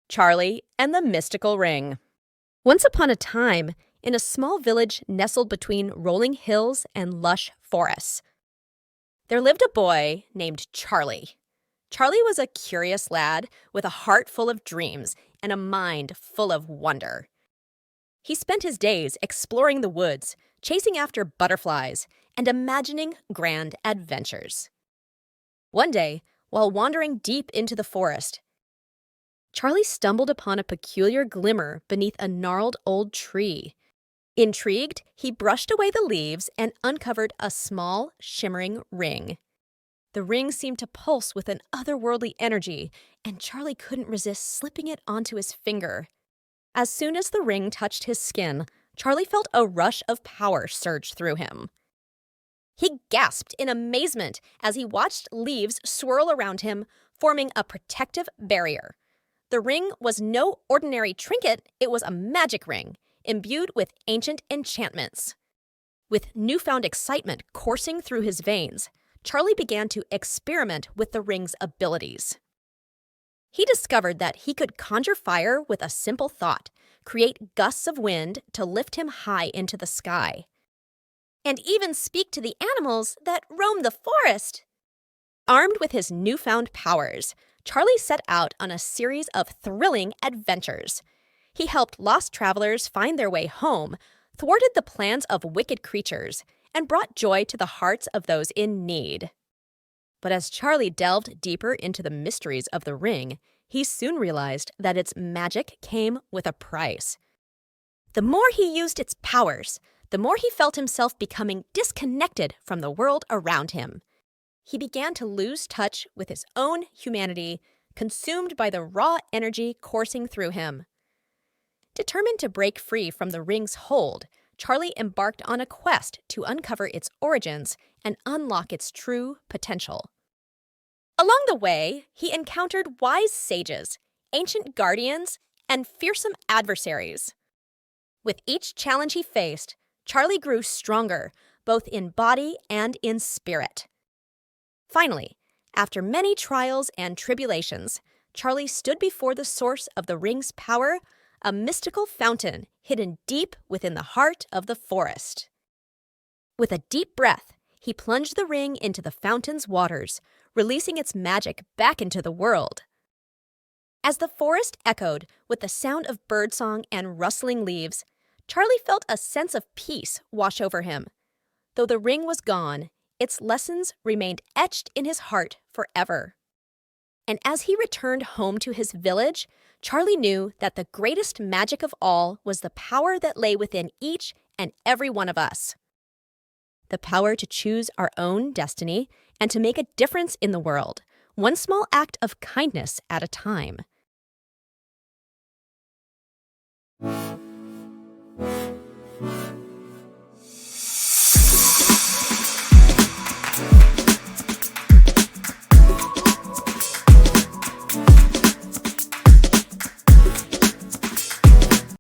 Charlie and the Mystical Ring. Once upon a time, in a small village nestled between rolling hills and lush forests, there lived a boy named Charlie. Charlie was a curious lad with a heart full of dreams and a mind full of wonder. He spent his days exploring the woods, chasing after butterflies, and imagining grand adventures. One day, while wandering deep into the forest, Charlie stumbled upon a peculiar glimmer beneath a gnarled old tree. Intrigued, he brushed away the leaves and uncovered a small, shimmering ring. The ring seemed to pulse with an otherworldly energy, and Charlie couldn't resist slipping it onto his finger. As soon as the ring touched his skin, Charlie felt a rush of power surge through him. He gasped in amazement as he watched leaves swirl around him, forming a protective barrier. The ring was no ordinary trinket, it was a magic ring, imbued with ancient enchantments. With newfound excitement coursing through his veins, Charlie began to experiment with the ring's abilities. He discovered that he could conjure fire with a simple thought, create gusts of wind to lift him high into the sky, and even speak to the animals that roam the forest. Armed with his newfound powers, Charlie set out on a series of thrilling adventures. He helped lost travelers find their way home, thwarted the plans of wicked creatures, and brought joy to the hearts of those in need. But as Charlie delved deeper into the mysteries of the ring, he soon realized that its magic came with a price. The more he used its powers, the more he felt himself becoming disconnected from the world around him. He began to lose touch with his own humanity, consumed by the raw energy coursing through him. Determined to break free from the ring's hold, Charlie embarked on a quest to uncover its origins and unlock its true potential. Along the way, he encountered wise sages, ancient guardians, and fearsome adversaries. With each challenge he faced, Charlie grew stronger, both in body and in spirit. Finally, after many trials and tribulations, Charlie stood before the source of the ring's power, a mystical fountain hidden deep within the heart of the forest. With a deep breath, he plunged the ring into the fountain's waters, releasing its magic back into the world. As the forest echoed with the sound of birdsong and rustling leaves, Charlie felt a sense of peace wash over him. Though the ring was gone, its lessons remained etched in his heart forever. And as he returned home to his village, Charlie knew that the greatest magic of all was the power that lay within each and every one of us. The power to choose our own destiny and to make a difference in the world, one small act of kindness at a time.